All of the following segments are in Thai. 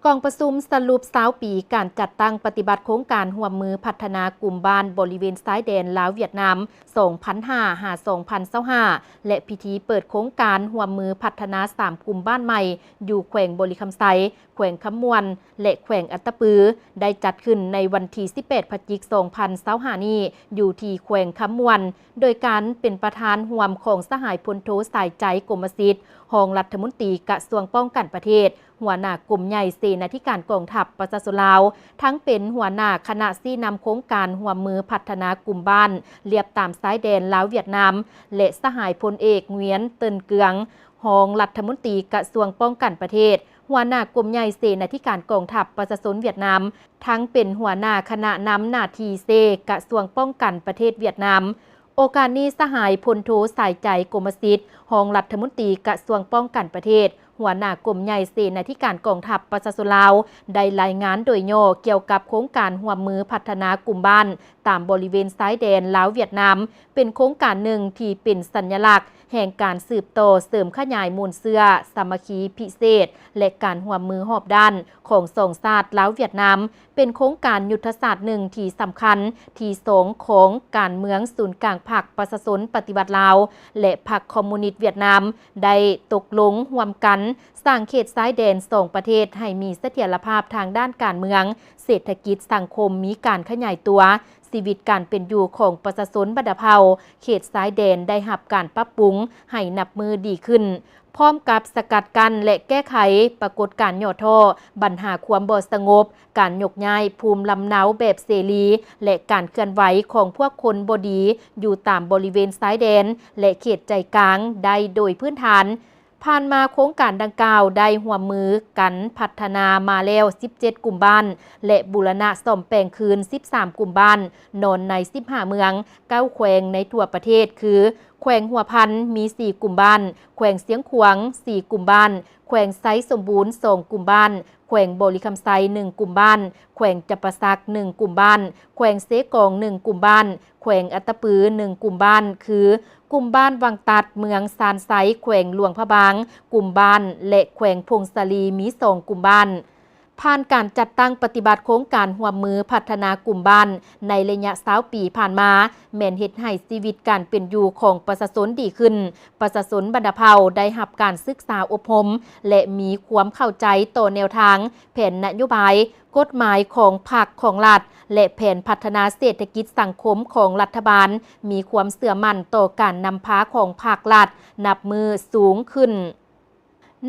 กองประชุมสรุป20 ปีการจัดตั้งปฏิบัติโครงการร่วมมือพัฒนากลุ่มบ้านบริเวณชายแดนลาวเวียดนาม2005-2025และพิธีเปิดโครงการร่วมมือพัฒนา3กลุ่มบ้านใหม่อยู่แขวงบริคำไซแขวงคำมวนและแขวงอัตตปือได้จัดขึ้นในวันที่18 พฤศจิกายน 2025 นี้อยู่ที่แขวงคำมวนโดยการเป็นประธานร่วมของสหายพลโทสายใจกรมสิทธิ์รองรัฐมนตรีกระทรวงป้องกันประเทศหัวหน้ากลุ่มใหญ่เสนาธิการกองทัพประชาชนลาวทั้งเป็นหัวหน้าคณะที่นำโครงการร่วมมือพัฒนากลุ่มบ้านเรียบตามชายแดนลาวเวียดนามและสหายพลเอกเวียนเตินเกืองรองรัฐมนตรีกระทรวงป้องกันประเทศหัวหน้ากลุ่มใหญ่เสนาธิการกองทัพประชาชนเวียดนามทั้งเป็นหัวหน้าคณะนำหน้าที่เซกระทรวงป้องกันประเทศเวียดนามโอกาสนี้สหายพลโทสายใจกรมสิทธิ์รองรัฐมนตรีกระทรวงป้องกันประเทศหัวหน้ากลุ่มใหญ่เสนาธิการกองทัพประชาชนลาวได้รายงานโดยย่อเกี่ยวกับโครงการร่วมมือพัฒนากลุ่มบ้านตามบริเวณชายแดนลาวเวียดนามเป็นโครงการหนึ่งที่เป็นสัญลักษณ์แห่งการสืบต่อเสริมขยายมูลเสื้อสามัคคีพิเศษและการร่วมมือหอบด้านของสองชาติลาวเวียดนามเป็นโครงการยุทธศาสตร์หนึ่งที่สำคัญที่สองของการเมืองศูนย์กลางพรรคประชาชนปฏิบัติลาวและพรรคคอมมิวนิสต์เวียดนามได้ตกลงร่วมกันสร้างเขตชายแดนสองประเทศให้มีเสถียรภาพทางด้านการเมืองเศรษฐกิจสังคมมีการขยายตัวชีวิตการเป็นอยู่ของประชาชนบัดเผาเขตชายแดนได้รับการปรับปรุงให้นับมือดีขึ้นพร้อมกับสกัดกั้นและแก้ไขปรากฏการณ์ย่อท่อปัญหาความบ่สงบการยกย้ายภูมิลำเนาแบบเสรีและการเคลื่อนไหวของพวกคนบ่ดีอยู่ตามบริเวณชายแดนและเขตใจกลางได้โดยพื้นฐานผ่านมาโครงการดังกล่าวได้ร่วมมือกันพัฒนามาแล้ว17 กลุ่มบ้านและบูรณะซ่อมแปลงคืน13 กลุ่มบ้านนอนใน15 เมือง9แขวงในทั่วประเทศคือแขวงหัวพันมี4 กลุ่มบ้านแขวงเสียงขวาง4 กลุ่มบ้านแขวงไซสมบูรณ์2 กลุ่มบ้านแขวงบริคำไซ1 กลุ่มบ้านแขวงจับปะซัก1 กลุ่มบ้านแขวงเสกอง1 กลุ่มบ้านแขวงอัตตปือ1 กลุ่มบ้านคือกลุ่มบ้านวังตัดเมืองซานไซแขวงหลวงพระบางกลุ่มบ้านและแขวงพงศลีมี2 กลุ่มบ้านผ่านการจัดตั้งปฏิบัติโครงการร่วมมือพัฒนากลุ่มบ้านในระยะ20 ปีผ่านมาแม่นเฮ็ดให้ชีวิตการเป็นอยู่ของประชาชนดีขึ้นประชาชนบัดเผาได้รับการศึกษาอบรมและมีความเข้าใจต่อแนวทางแผนนโยบายกฎหมายของภาคของรัฐและแผนพัฒนาเศรษฐกิจสังคมของรัฐบาลมีความเชื่อมั่นต่อการนำพาของภาครัฐนับมือสูงขึ้น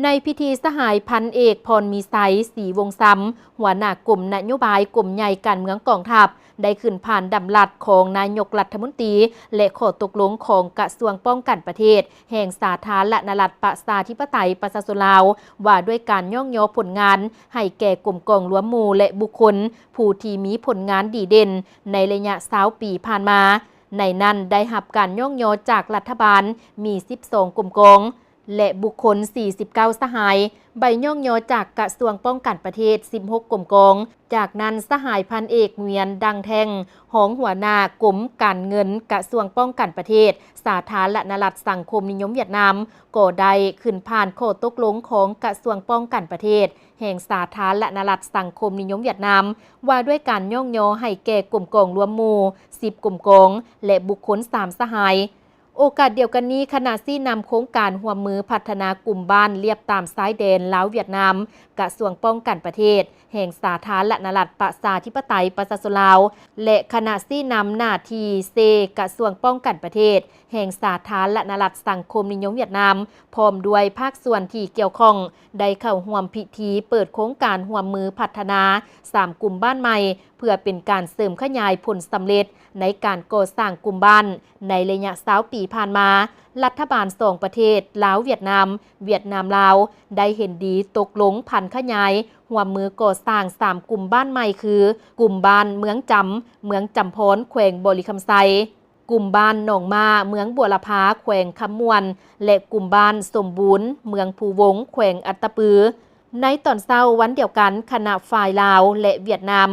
ในพิธีสหายพันเอกพรมีไซศรีวงซ้ำหัวหน้ากลุ่มนโยบายกลุ่มใหญ่การเมืองกองทัพได้ขึ้นผ่านดำรัสของนายกรัฐมนตรีและข้อตกลงของกระทรวงป้องกันประเทศแห่งสาธารณรัฐประชาธิปไตยประชาชนลาวว่าด้วยการย่องย่อผลงานให้แก่กลุ่มกองรวมหมู่และบุคคลผู้ที่มีผลงานดีเด่นในระยะ20 ปีผ่านมาในนั้นได้รับการย่องย่อจากรัฐบาลมี12 กลุ่มกองและบุคคล49 สหายใบย่องยอจากกระทรวงป้องกันประเทศ16 กลุ่มกองจากนั้นสหายพันเอกเวียนดังแทงหองหัวหน้ากรมการเงินกระทรวงป้องกันประเทศสาธารณรัฐสังคมนิยมเวียดนามก็ได้ขึ้นผ่านข้อตกลงของกระทรวงป้องกันประเทศแห่งสาธารณรัฐสังคมนิยมเวียดนามว่าด้วยการย่องยอให้แก่กลุ่มกองรวมหมู่10 กลุ่มกองและบุคคล3 สหายโอกาสเดียวกันนี้ขณะที่นำโครงการร่วมมือพัฒนากลุ่มบ้านเรียบตามชายแดนลาวเวียดนามกระทรวงป้องกันประเทศแห่งสาธารณรัฐประชาธิปไตยประชาชนลาวและคณะที่นำหน้าที่เซกระทรวงป้องกันประเทศแห่งสาธารณรัฐสังคมนิยมเวียดนามพร้อมด้วยภาคส่วนที่เกี่ยวข้องได้เข้าร่วมพิธีเปิดโครงการร่วมมือพัฒนา3 กลุ่มบ้านใหม่เพื่อเป็นการเสริมขยายผลสำเร็จในการก่อสร้างกลุ่มบ้านในระยะ20 ปีผ่านมารัฐบาล2 ประเทศลาวเวียดนามลาวได้เห็นดีตกลงพันขยายร่วมมือก่อสร้าง3 กลุ่มบ้านใหม่คือกลุ่มบ้านเมืองจำพรแขวงบริคำไซกลุ่มบ้านหนองมาเมืองบัวละพาแขวงคำมวนและกลุ่มบ้านสมบูรณ์เมืองภูวงแขวงอัตตปือในตอนเช้าวันเดียวกันคณะฝ่ายลาวและเวียดนาม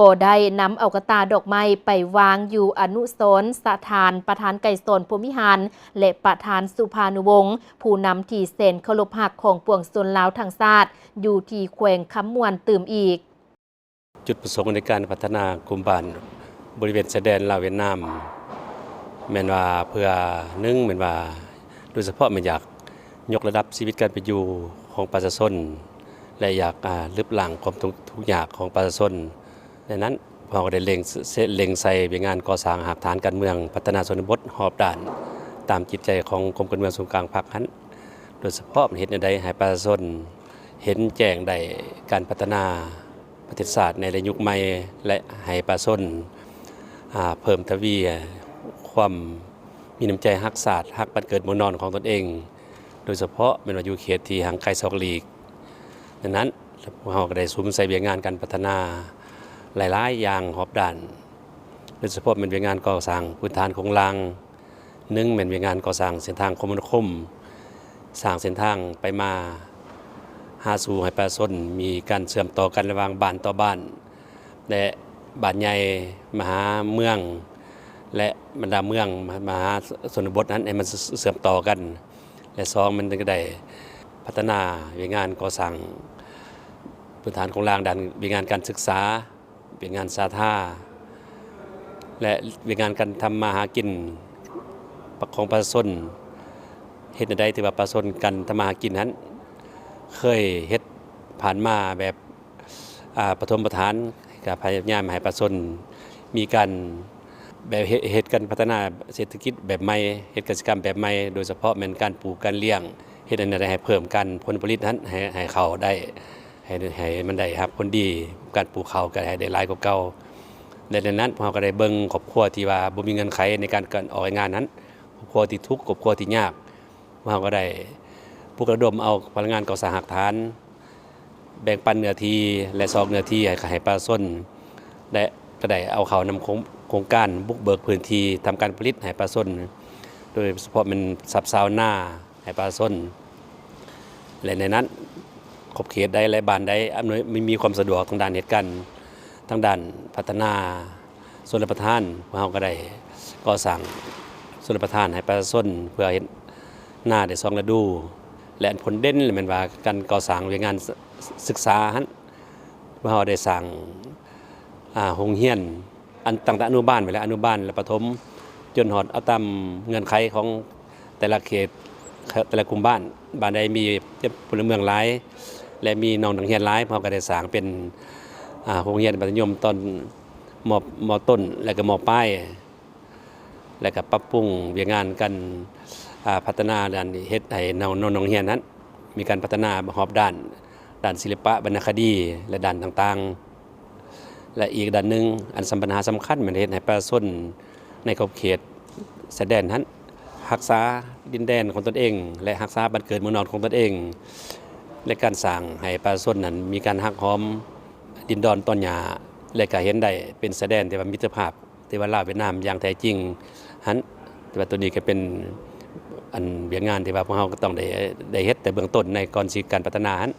ก็ได้นำเอากระตาดอกไม้ไปวางอยู่อนุสรณ์สถานประธานไก่สนพรหมิหารและประธานสุภานุวงศ์ผู้นำที่เสนเคารพหักของปวงชนลาวทั้งชาติ อยู่ที่แขวงคำมวนตื่มอีกจุดประสงค์ในการพัฒนากลุ่มบ้านบริเวณชายแดนลาวเวียดนามแม่นว่าเพื่อแม่นว่าโดยเฉพาะมันอยากยกระดับชีวิตการเป็นอยู่ของประชาชนและอยากลดละความทุกข์ยากของประชาชนดังนั้นเราก็ได้เล็งใส่เป็นงานก่อสร้างหาบฐานการเมืองพัฒนาชนบทหอบด่านตามจิตใจของกรมการเมืองศูนย์กลางภาคนั้นโดยเฉพาะเห็นใดให้ประชาชนเห็นแจ้งได้การพัฒนาประเทศชาติในยุคใหม่และให้ประชาชนเพิ่มทวีความมีน้ำใจฮักศาสตร์ฮักบ้านเกิดเมืองนอนของตนเองโดยเฉพาะเป็นว่าอยู่เขตที่ห่างไกล2 ลีกดังนั้นเราก็ได้สุ่มใส่เวียงานการพัฒนาหลายๆอย่างหอบด่านโดยเฉพาะเป็นเวียงานก่อสร้างพื้นฐานของรางเป็นเวียงานก่อสร้างเส้นทางคมนาคมสร้างเส้นทางไปมาหาสู่ให้ประชาชนมีการเชื่อมต่อกันระหว่างบ้านต่อบ้านและบ้านใหญ่มหาเมืองและบรรดาเมืองมหาชนบทนั้นให้มันเชื่อมต่อกันและ2มันก็ได้พัฒนาเวียงานก่อสร้างพื้นฐานของรางด้านเวียงานการศึกษาเวียงานสาธารณะและเวียงานการทำมาหากินของประชาชนเฮ็ดได้ที่ว่าประชาชนกันทำมาหากินนั้นเคยเฮ็ดผ่านมาแบบปฐมประทานกับพยายามให้ประชาชนมีการแบบเฮ็ดกันพัฒนาเศรษฐกิจแบบใหม่เฮ็ดกิจกรรมแบบใหม่โดยเฉพาะแม่นการปลูกการเลี้ยงเฮ็ดอันใดให้เพิ่มกันผลผลิตนั้นให้เขาได้ให้มันได้ครับผลดีการปลูกข้าวก็ให้ได้หลายกว่าเก่าดังนั้นเราก็ได้เบิ่งครอบครัวที่ว่าบ่มีเงินไขในการออกงานนั้นครอบครัวที่ทุกข์ครอบครัวที่ยากเราก็ได้ปลุกระดมเอาพลังงานก่อสร้างหลักฐานแบ่งปันเนื้อที่และซอกเนื้อที่ให้ประชาชนและก็ได้เอาเขานำโครงการบุกเบิกพื้นที่ทำการผลิตให้ประชาชนโดยเฉพาะมันซับซ้อนหน้าให้ประชาชนและในนั้นขอบเขตใดและบ้านใดอำนวยมีความสะดวกทางด้านเหตุการณ์ทางด้านพัฒนาชลประทานเราก็ได้ก่อสร้างชลประทานให้ประชาชนเพื่อเห็นหน้าได้2 ฤดูและผลเด่นแม่นว่าการก่อสร้างเวียงงานศึกษาหั่นเราได้สร้างโรงเรียนอันตั้งแต่อนุบาลไปแล้วอนุบาลและประถมจนฮอดเอาตามเงื่อนไขของแต่ละเขตแต่ละกลุ่มบ้านใดมีพลเมืองหลายและมีน้องนักเรียนหลายเราก็ได้สร้างเป็นโรงเรียนมัธยมตอนม.ต้นและก็ม.ปลายและก็ปรับปรุงเวียงงานกันพัฒนาด้านเฮ็ดให้น้องเรียนนั้นมีการพัฒนาหอบด้านศิลปะวรรณคดีและด้านต่างๆและอีกด้านหนึ่งอันปัญหาสำคัญมันเฮ็ดให้ประชาชนในขอบเขตชายแดนนั้นรักษาดินแดนของตนเองและรักษาบ้านเกิดเมืองนอนของตนเองและการสร้างให้ประชาชนนั้นมีการฮักหอมดินดอนต้นหญ้าและก็เห็นได้เป็นชายแดนที่ว่ามิตรภาพที่ว่าลาวเวียดนามอย่างแท้จริงหั้นแต่ว่าตัวนี้ก็เป็นอันเวียงงานที่ว่าพวกเราก็ต้องได้เฮ็ดแต่เบื้องต้นในก่อนสิการพัฒนาหั้น